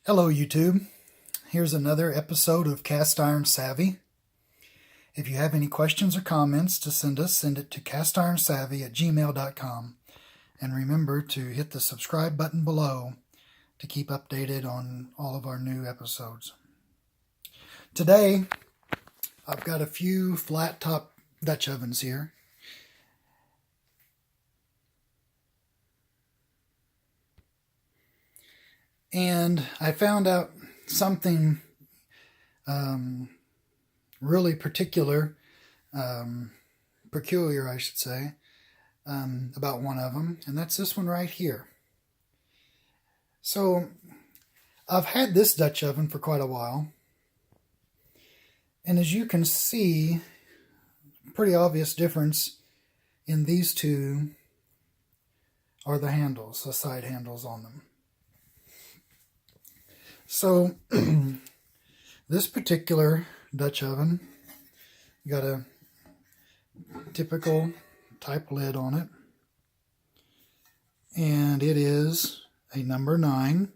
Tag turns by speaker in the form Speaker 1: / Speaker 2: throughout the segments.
Speaker 1: Hello YouTube, here's another episode of Cast Iron Savvy. If you have any questions or comments to send it to castironsavvy@gmail.com. And remember to hit the subscribe button below to keep updated on all of our new episodes. Today, I've got a few flat top Dutch ovens here. And I found out something really peculiar, I should say, about one of them, and that's this one right here. So, I've had this Dutch oven for quite a while, and as you can see, pretty obvious difference in these two are the handles, the side handles on them. So, this particular Dutch oven got a typical type lid on it, and it is a number 9.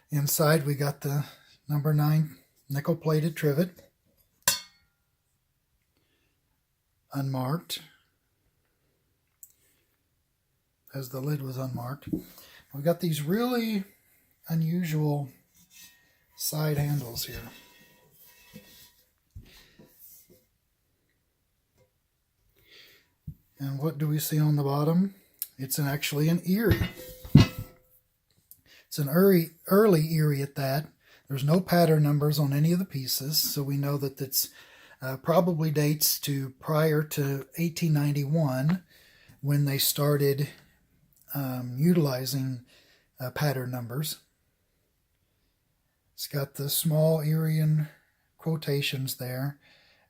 Speaker 1: Inside we got the number 9 nickel plated trivet, unmarked, as the lid was unmarked. We've got these really unusual side handles here. And what do we see on the bottom? It's actually an Erie. It's an early Erie at that. There's no pattern numbers on any of the pieces, so we know that it's probably dates to prior to 1891 when they started utilizing pattern numbers. It's got the small Erie quotations there,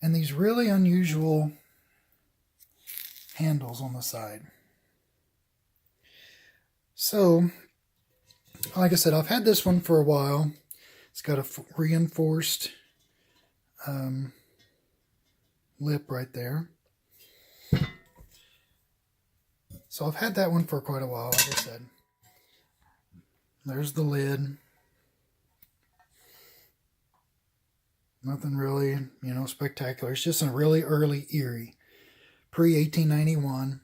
Speaker 1: and these really unusual handles on the side. So, like I said, I've had this one for a while. It's got a reinforced lip right there. So I've had that one for quite a while, like I said. There's the lid. Nothing really, spectacular. It's just a really early Erie. Pre-1891.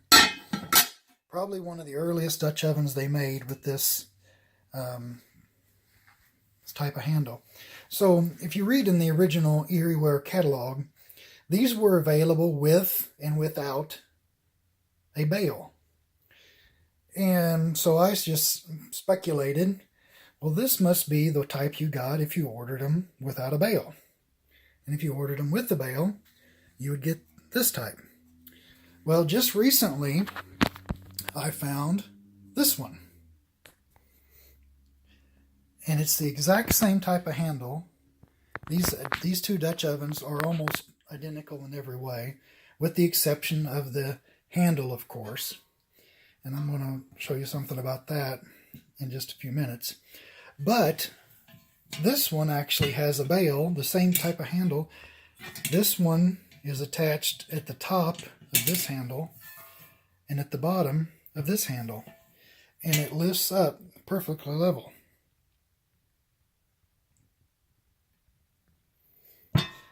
Speaker 1: Probably one of the earliest Dutch ovens they made with this type of handle. So if you read in the original Erie Ware catalog, these were available with and without a bail. And so I just speculated, well, this must be the type you got if you ordered them without a bail. And if you ordered them with the bail, you would get this type. Well, just recently, I found this one. And it's the exact same type of handle. These two Dutch ovens are almost identical in every way, with the exception of the handle, of course. And I'm going to show you something about that in just a few minutes. But this one actually has a bail, the same type of handle. This one is attached at the top of this handle and at the bottom of this handle. And it lifts up perfectly level.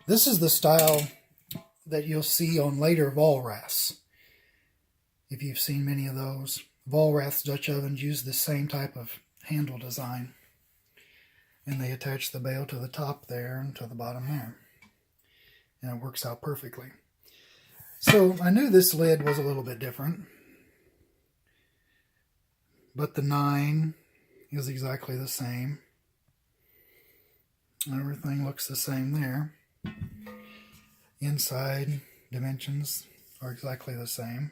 Speaker 1: This is the style that you'll see on later Vollraths. If you've seen many of those, Vollrath's Dutch ovens use the same type of handle design. And they attach the bail to the top there and to the bottom there. And it works out perfectly. So I knew this lid was a little bit different. But the 9 is exactly the same. Everything looks the same there. Inside dimensions are exactly the same.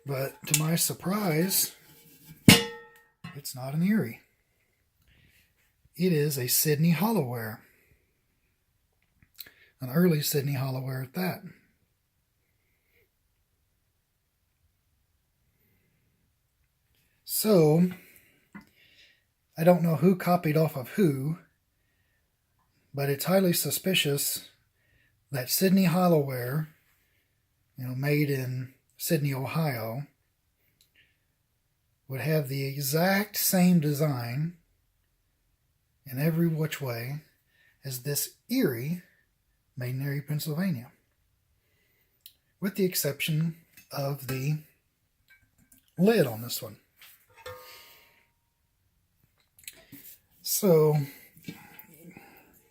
Speaker 1: But to my surprise, it's not an Erie. It is a Sydney hollowware. An early Sydney hollowware at that. So, I don't know who copied off of who, but it's highly suspicious that Sydney hollowware, made in Sydney, Ohio, would have the exact same design in every which way as this Erie, made in Erie, Pennsylvania, with the exception of the lid on this one. So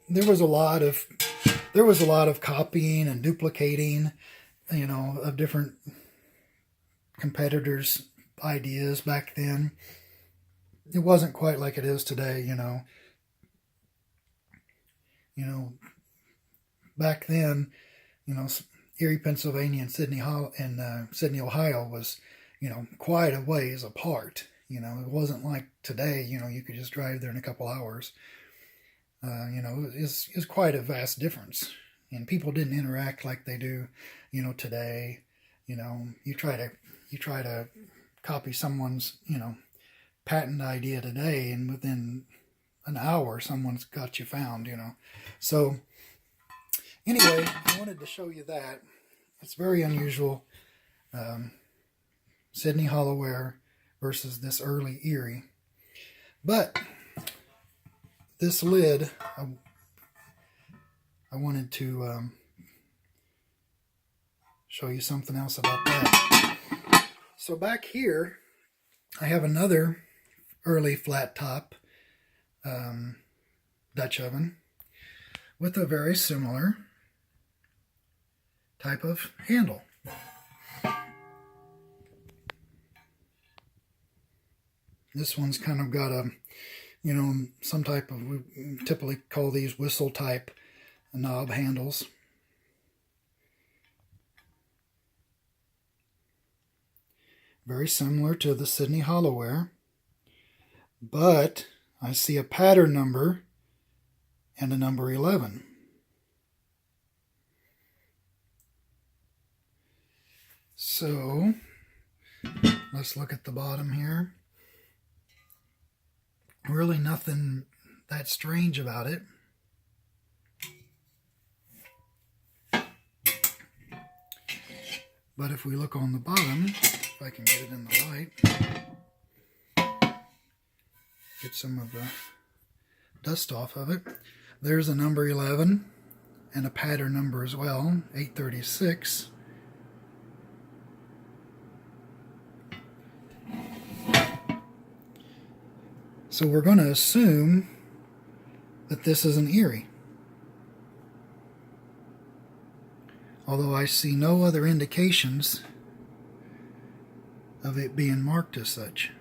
Speaker 1: there was a lot of copying and duplicating, you know, of different competitors' ideas back then. It wasn't quite like it is today, you know. Back then, you know, Erie, Pennsylvania and Sydney, Ohio was, you know, quite a ways apart. You know, it wasn't like today, you know, you could just drive there in a couple hours. You know, it's quite a vast difference. And people didn't interact like they do, you know, today. You know, you try to copy someone's, you know, patent idea today, and within an hour, someone's got you found, you know. So anyway, I wanted to show you that. It's very unusual. Sydney hollowware versus this early Erie. But this lid, I wanted to show you something else about that. So back here, I have another early flat top Dutch oven with a very similar type of handle. This one's kind of got a, you know, some type of, we typically call these whistle type knob handles. Very similar to the Sydney hollowware, but I see a pattern number and a number 11. So let's look at the bottom here. Really nothing that strange about it. But if we look on the bottom, if I can get it in the light, get some of the dust off of it. There's a number 11 and a pattern number as well, 836. So we're going to assume that this is an Erie. Although I see no other indications of it being marked as such.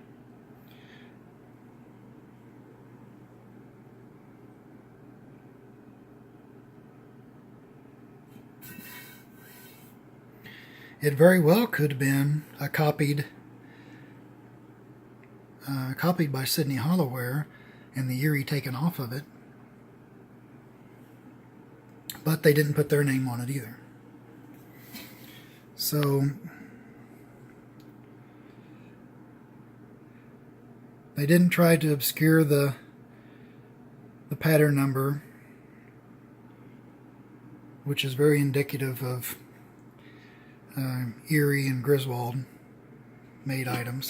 Speaker 1: It very well could have been a copied by Sydney hollowware and the Erie taken off of it. But they didn't put their name on it either. So they didn't try to obscure the pattern number, which is very indicative of Erie and Griswold made items.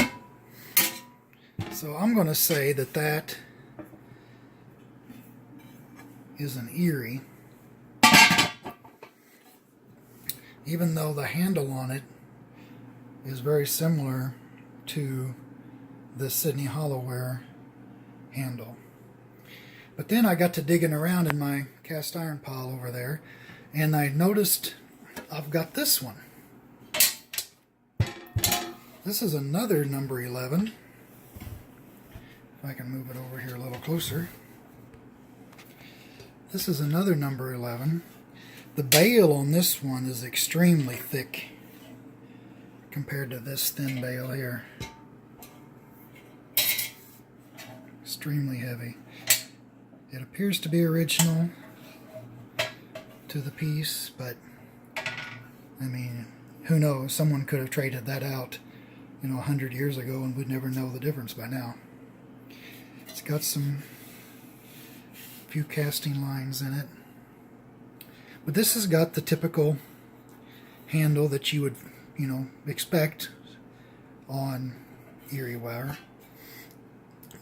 Speaker 1: So I'm going to say that that is an Erie, even though the handle on it is very similar to the Sydney hollowware handle. But then I got to digging around in my cast iron pile over there, and I noticed I've got this one. This is another number 11. If I can move it over here a little closer. This is another number 11. The bail on this one is extremely thick compared to this thin bail here. Extremely heavy. It appears to be original to the piece, but I mean, who knows? Someone could have traded that out, you know, 100 years ago, and we'd never know the difference by now. It's got some few casting lines in it. But this has got the typical handle that you would, you know, expect on Erie wire.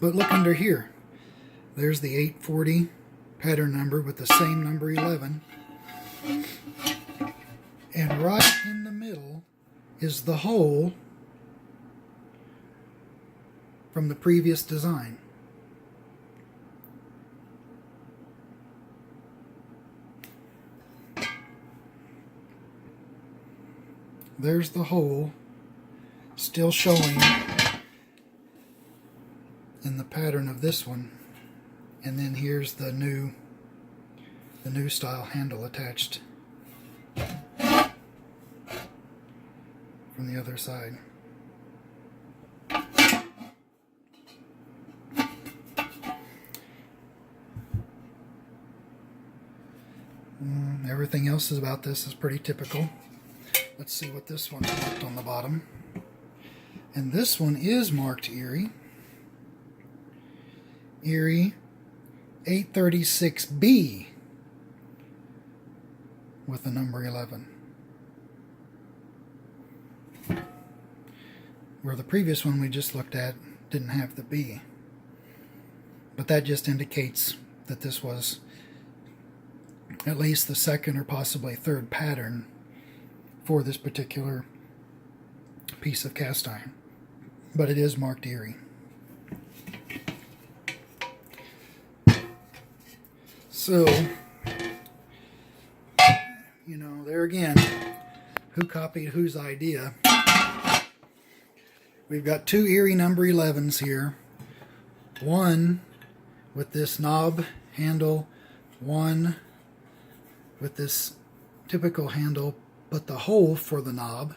Speaker 1: But look under here. There's the 840 pattern number with the same number 11. And right in the middle is the hole from the previous design. There's the hole still showing in the pattern of this one, and then here's the new style handle attached from the other side. Everything else is about this is pretty typical. Let's see what this one's marked on the bottom. And this one is marked Erie. Erie 836B with the number 11. Where the previous one we just looked at didn't have the B. But that just indicates that this was at least the second or possibly third pattern for this particular piece of cast iron. But it is marked Erie. So, you know, there again, who copied whose idea? We've got two Erie number 11s here. One with this knob handle, one with this typical handle, but the hole for the knob.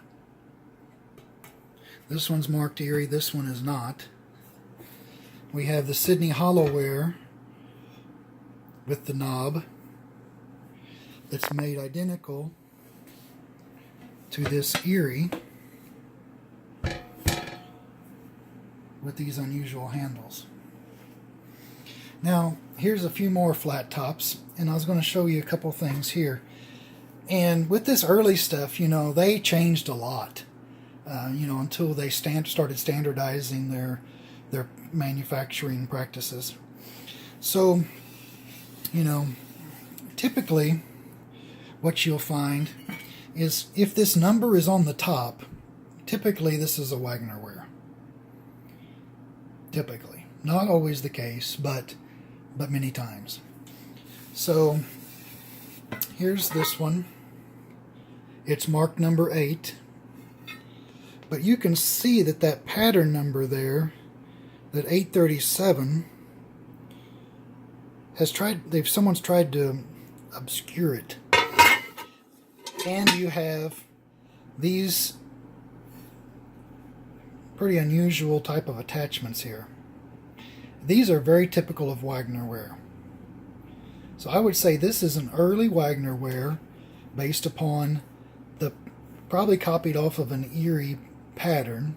Speaker 1: This one's marked Erie, this one is not. We have the Sydney hollowware with the knob that's made identical to this Erie with these unusual handles. Now, here's a few more flat tops, and I was going to show you a couple things here. And with this early stuff, you know, they changed a lot, you know, until they started standardizing their manufacturing practices. So, you know, typically what you'll find is if this number is on the top, typically this is a Wagner Ware. Typically. Not always the case, but many times. So here's this one. It's marked number 8. But you can see that pattern number there, that 837, someone's tried to obscure it. And you have these pretty unusual type of attachments here. These are very typical of Wagner Ware. So I would say this is an early Wagner Ware based upon probably copied off of an Erie pattern.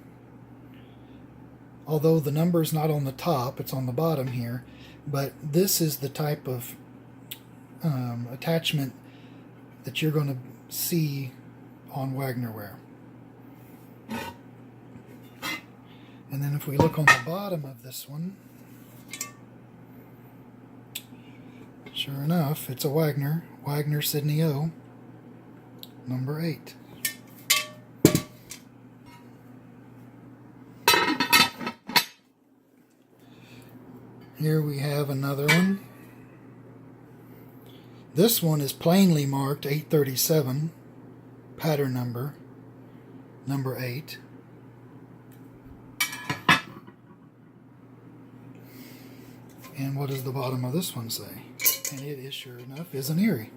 Speaker 1: Although the number's not on the top, it's on the bottom here. But this is the type of attachment that you're going to see on Wagner Ware. And then if we look on the bottom of this one, sure enough, it's a Wagner Sydney O, number 8. Here we have another one. This one is plainly marked 837, pattern number 8. And what does the bottom of this one say? And it is, sure enough, is an Erie.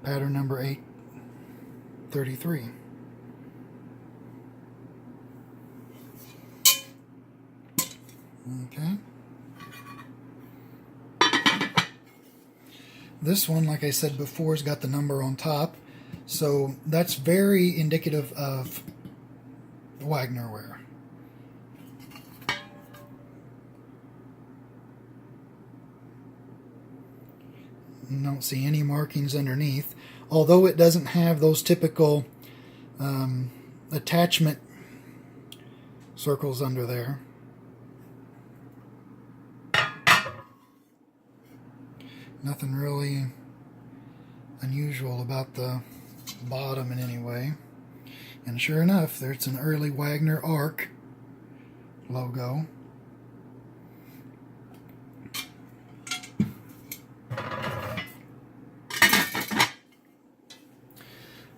Speaker 1: Pattern number 833. Okay. This one, like I said before, has got the number on top. So that's very indicative of Wagner Ware. You don't see any markings underneath, although it doesn't have those typical attachment circles under there. Nothing really unusual about the bottom in any way. And sure enough, there's an early Wagner Arc logo.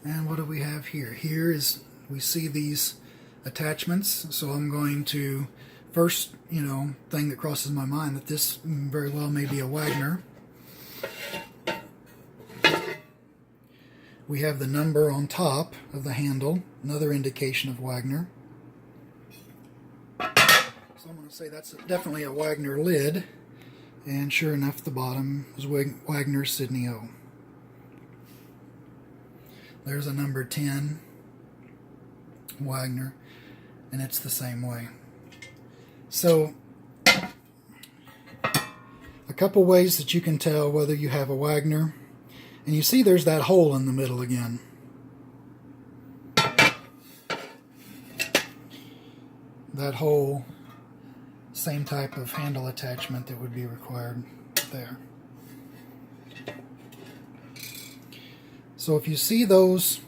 Speaker 1: And what do we have here? Here is, we see these attachments, so I'm going to, first, thing that crosses my mind, that this very well may be a Wagner. We have the number on top of the handle, another indication of Wagner. So I'm going to say that's definitely a Wagner lid, and sure enough, the bottom is Wagner Sydney O. There's a number 10 Wagner, and it's the same way. So, a couple ways that you can tell whether you have a Wagner. And you see there's that hole in the middle again. That hole, same type of handle attachment that would be required there. So if you see those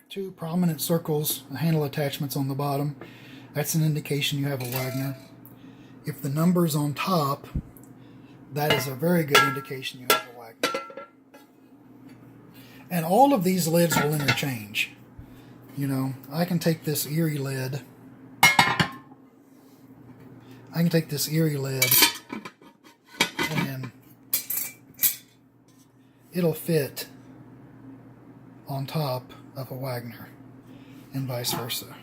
Speaker 1: two prominent circles, handle attachments on the bottom, that's an indication you have a Wagner. If the number's on top, that is a very good indication you have a Wagner. And all of these lids will interchange. I can take this Erie lid. And it'll fit on top of a Wagner, and vice versa.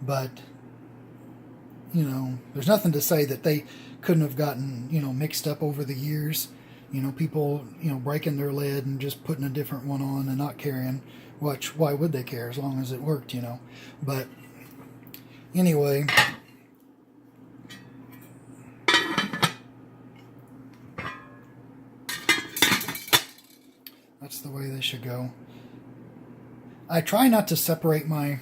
Speaker 1: But, there's nothing to say that they couldn't have gotten, mixed up over the years. People, breaking their lid and just putting a different one on and not caring. Why would they care as long as it worked, But, anyway, that's the way they should go. I try not to separate my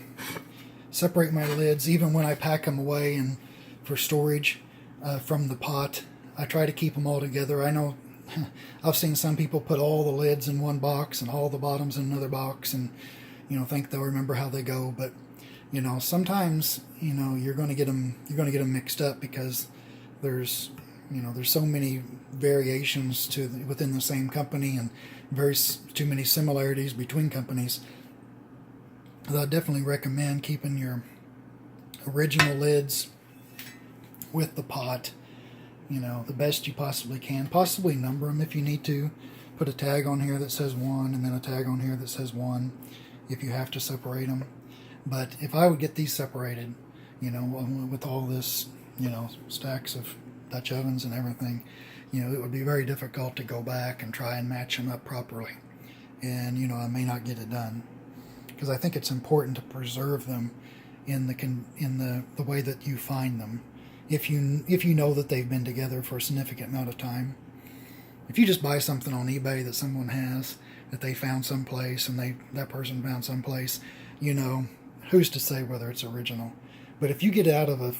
Speaker 1: lids, even when I pack them away and for storage from the pot. I try to keep them all together. I know I've seen some people put all the lids in one box and all the bottoms in another box, and think they'll remember how they go. But sometimes you're going to get them mixed up, because there's so many variations within the same company, and too many similarities between companies. I definitely recommend keeping your original lids with the pot, the best you possibly can. Possibly number them if you need to. Put a tag on here that says 1, and then a tag on here that says 1, if you have to separate them. But if I would get these separated, with all this, stacks of Dutch ovens and everything, it would be very difficult to go back and try and match them up properly. And, I may not get it done, because I think it's important to preserve them in the way that you find them. If you know that they've been together for a significant amount of time. If you just buy something on eBay that someone has, that they found someplace, and that person found someplace, who's to say whether it's original? But if you get out of a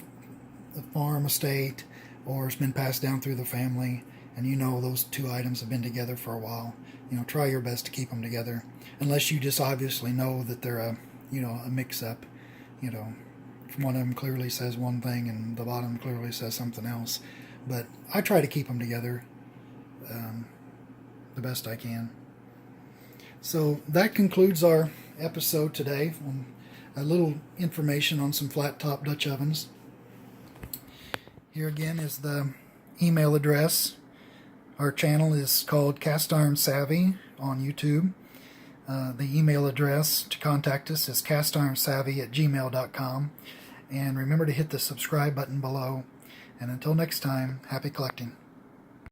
Speaker 1: farm estate, or it's been passed down through the family, and those two items have been together for a while, try your best to keep them together, unless you just obviously know that they're a mix-up. One of them clearly says one thing and the bottom clearly says something else. But I try to keep them together the best I can. So that concludes our episode today. A little information on some flat-top Dutch ovens. Here again is the email address. Our channel is called Cast Iron Savvy on YouTube. The email address to contact us is castironsavvy@gmail.com. And remember to hit the subscribe button below. And until next time, happy collecting.